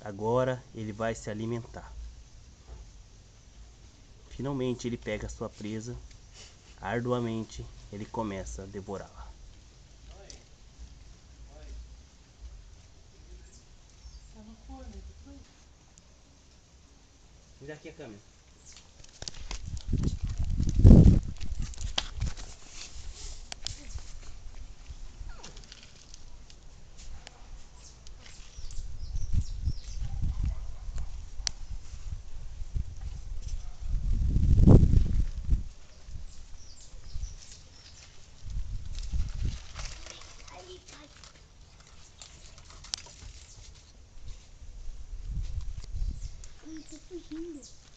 Agora ele vai se alimentar. Finalmente ele pega a sua presa. Arduamente ele começa a devorá-la. Vira aqui a câmera.